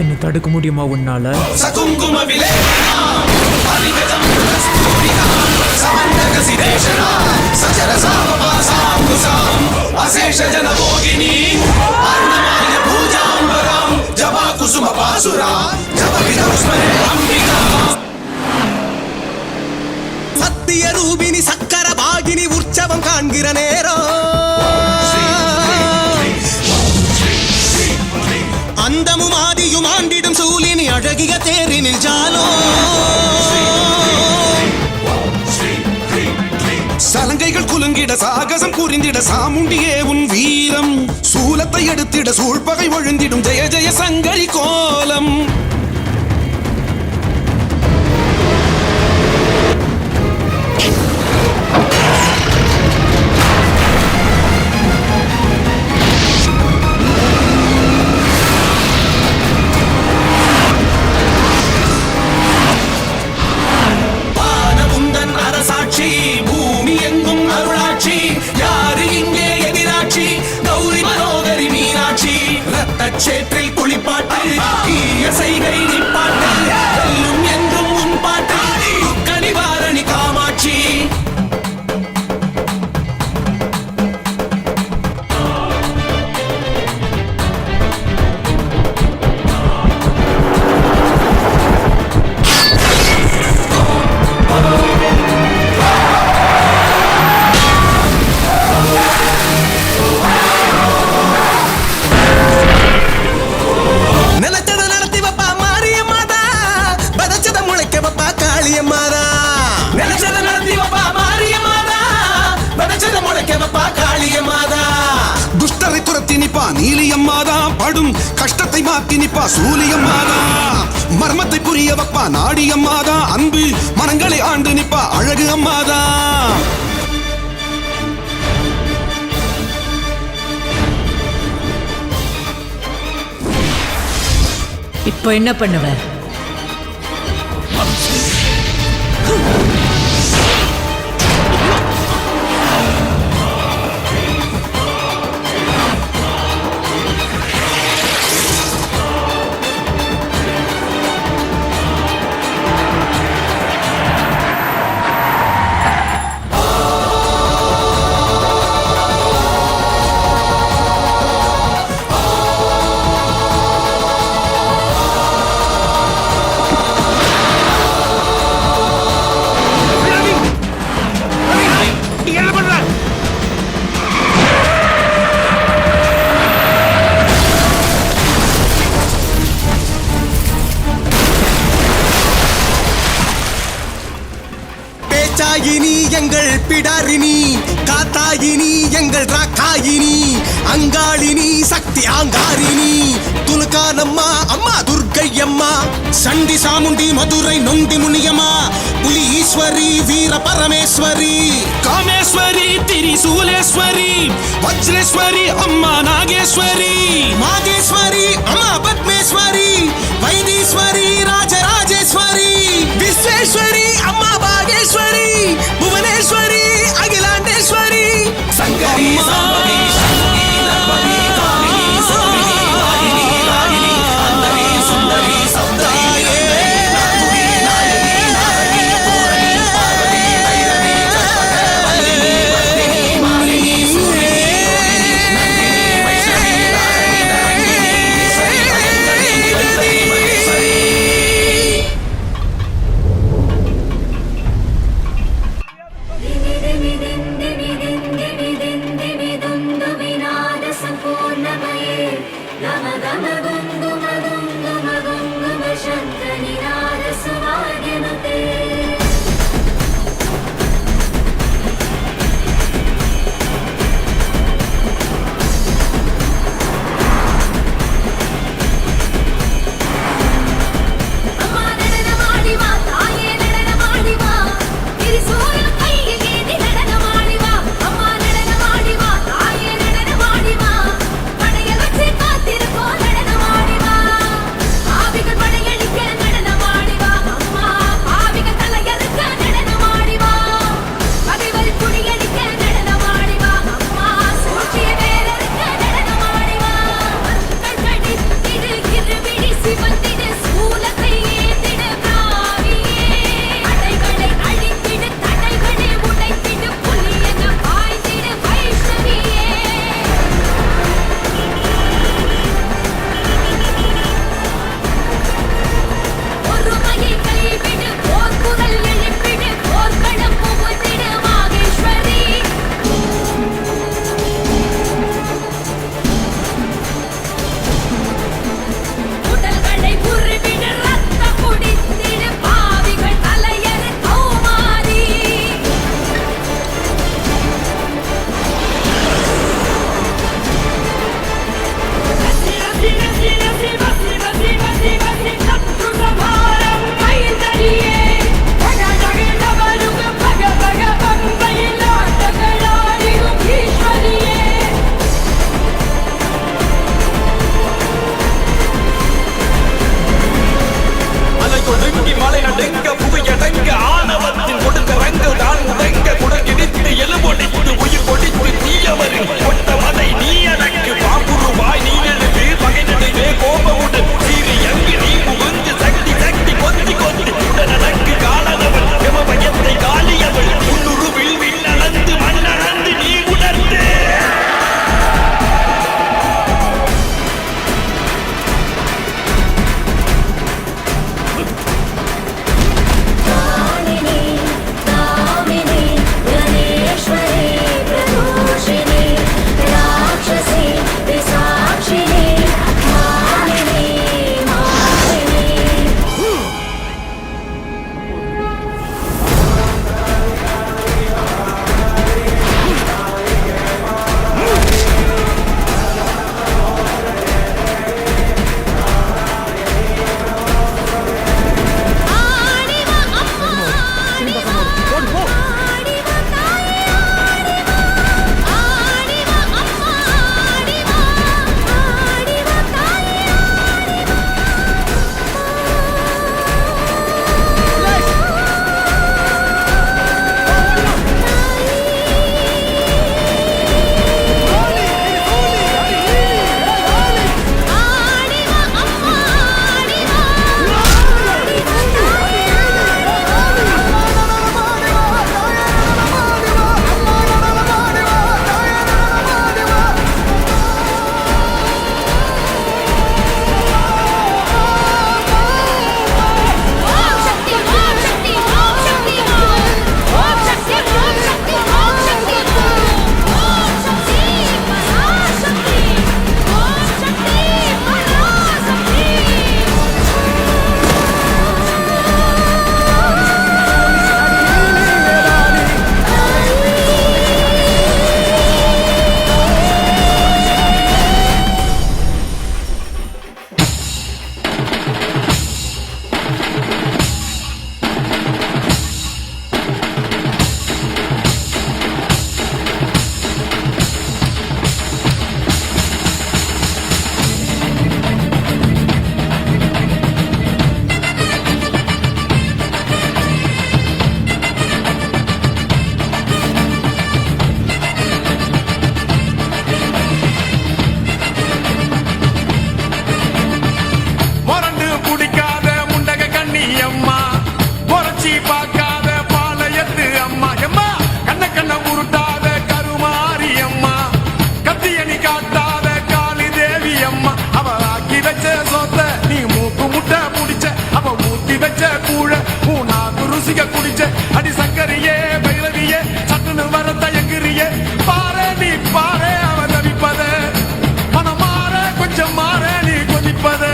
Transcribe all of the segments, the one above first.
என்ன தடுக்க முடியுமா உன்னால? சத்திய ரூபினி சக்கர பாகினி உற்சவம் காண்கிற நேரம் அந்தமும் ஆதியும் ஆண்டிடும் சூலினி அழகிய தேரினில் ஜாலோ சலங்கைகள் குலுங்கிட சாகசம் புரிந்திட சாமுண்டியே உன் வீரம் சூலத்தை எடுத்திட சூழ்பகை ஒழுந்திடும் ஜெய ஜெய சங்கரி கோலம் சேற்றில் குளிப்பாட்டு செய்கை நிப்பாட்டு வெல்லும் என்றும் உன் பாட்டு துக்க நிவாரணி காமாட்சி துஷ்டரை துரத்தி நிப்பா நீலியம்மாதா படும் கஷ்டத்தை மாத்தி நிப்பா சூலியம்மாதா மர்மத்தை புரிய வப்பா நாடியம்மாதா அன்பு மனங்களை ஆண்டு நிப்பா அழகு அம்மாதா இப்போ என்ன பண்ணுவ? காத்தாயினி எங்கள் பிடாரினி காத்தாயினி எங்கள் ராக்காயினி அங்காளினி சக்தி ஆங்காரினி துலுக்கானம்மா அம்மா துர்க்கையம்மா சண்டி சாமுண்டி மதுரை நொண்டி முனியம்மா புலி ஈஸ்வரி வீர பரமேஸ்வரி காமேஸ்வரி திரிசூலேஸ்வரி வஜ்ரேஸ்வரி அம்மா நாகேஸ்வரி மாகேஸ்வரி அம்மா பத்மேஸ்வரி வைத்தீஸ்வரி ராஜராஜேஸ்வரி விஸ்வேஸ்வரி அம்மா பாகேஸ்வரி புவனேஸ்வரி அகிலாண்டேஸ்வரி சங்கரி ருசிக குடிச்ச அடி சங்கரியே பைரவியே சட்டுன்னு வர தயங்குறியே பாரு நீ பாரு அவ தவிப்பத மனம் மாற கொஞ்சம் மாற நீ கொதிப்பத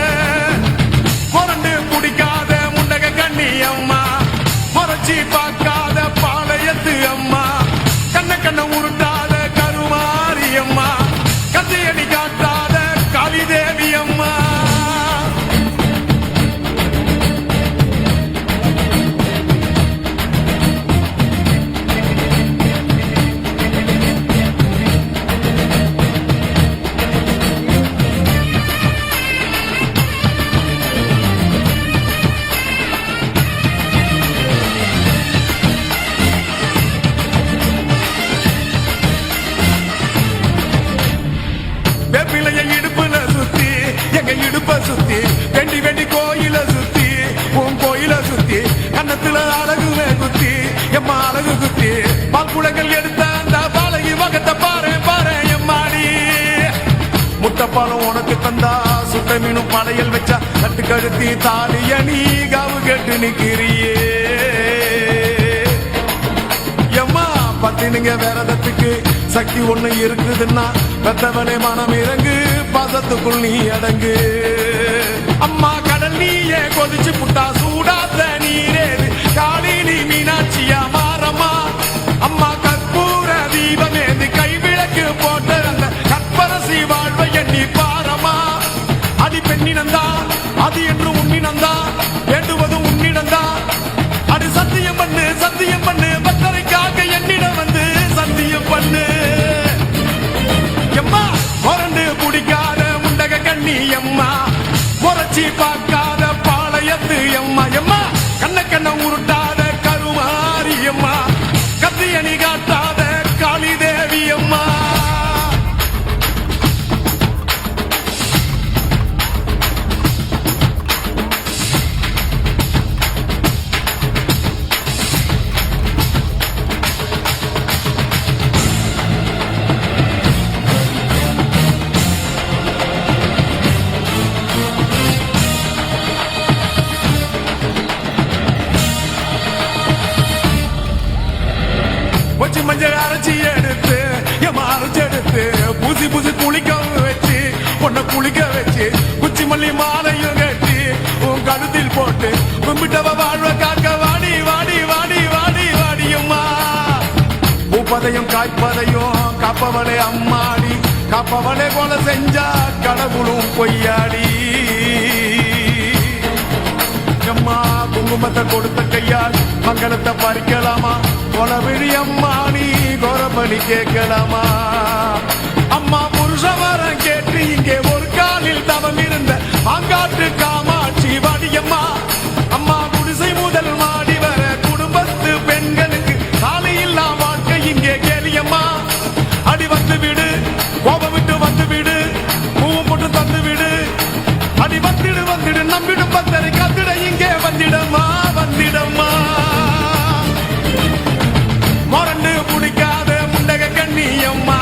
புரண்டு குடிக்காத முண்டக கண்ணி அம்மா முறைச்சி பார்க்காத பாளையத்து அம்மா கண்ண கண்ண உருட்டாத கருமாரி அம்மா கத்தியடி காட்டாத காளிதேவி அம்மா வெப்பிலைய இடுப்புல சுத்தி எங்க இடுப்ப சுத்தி வெண்டி வெண்டி கோயில சுத்தி உன் கோயில சுத்தி கன்னத்துல அழகுமே குத்தி எம்மா அழகு குத்தி பால்குடங்கள் எடுத்த அந்த பாலகி வகத்தை பாரு பாரு எம்மாடி முட்டைப்பாலம் உனக்கு தந்தா சுட்ட மீனும் படையல் வச்சா கட்டு கழுத்தி தாலிய நீ காவு கேட்டு நிக்கிறியே எம்மா பத்தினுங்க விரதத்துக்கு சக்தி ஒண்ணு இருக்குதுன்னா பெத்தவனே மனம் இறங்கு பாசத்துக்குள் நீ அடங்கு அம்மா கடல் நீயே கொதிச்சு புட்டா சூடாத்த நீரேது காளி நீ மீனாட்சியா மாறம்மா அம்மா கற்பூர தீபமேது கைவிளக்கு போட்ட அந்த கற்பரசி வாழ்வை எண்ணி பாரம்மா அடி பெண்ணினந்தா அது என்று உன்னினந்தா வேண்டுவதும் உன்னிடந்தா அடி சத்தியம் பண்ணு பத்தரைக்காக என்னிடம் வந்து சத்தியம் பண்ணு எம்மா புரண்டு குடிக்காத முண்டக கண்ணி எம்மா முறைச்சி பார்க்காத பாளையத்து எம்மா எம்மா கண்ண கண்ண உருட்டாத கருமாரி எம்மா கத்தியணி காட்டாத காளிதேவி அம்மா வச்சு மஞ்சள் அரைச்சி எடுத்து எம்மா அரைச்சி எடுத்து பூசி பூசி குளிக்க வச்சு பொண்ணை குளிக்க வச்சு குச்சி மல்லி மாலையும் கட்டி உன் கழுத்தில் போட்டு கும்பிட்டவ வாழ்வ காக்க வாடி வாடி வாடி வாடி வாடியம்மா பூப்பதையும் காய்ப்பதையும் காப்பவளே அம்மாடி காப்பவளே போல செஞ்சா கடவுளும் பொய்யாடி அம்மா குங்குமத்தை கொடுத்த கையால் மங்களத்தை பறிக்கலாமா கொலவிழி அம்மா நீ கோரபலி கேட்கலாமா அம்மா புருஷ வரம் கேட்டு இங்கே ஒரு காலில் தவம் இருந்த மாங்காட்டு காமாட்சி வாடியம்மா அம்மா குடிசை முதல் மாடி வர குடும்பத்து பெண்களுக்கு சாலையில்லா வாழ்க்கை இங்கே கேளியம்மா அடி வந்து விடு கோபம் விட்டு வந்து விடு பூவும் போட்டு தந்து விடு அடி வந்துடு நம்பிடும் பத்தரை கத்திட இங்கே வந்திடம்மா வந்திடம்மா மொரண்டு பிடிக்காத முண்டக கண்ணி அம்மா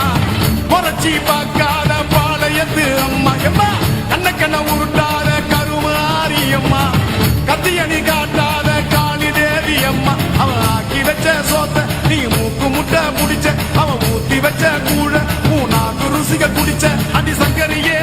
முறைச்சி பார்க்காத பாளையத்து அம்மா எம்மா கண்ண கண்ண உருட்டாத கருமாரி அம்மா கத்தியணி காட்டாத காளிதேவி அம்மா அவன் ஆக்கி வச்ச சோத்த நீ மூக்கு முட்டை முடிச்ச அவன் ஊத்தி வச்ச கூழ மூணாக்கு ருசிக குடிச்ச அடி சங்கரியே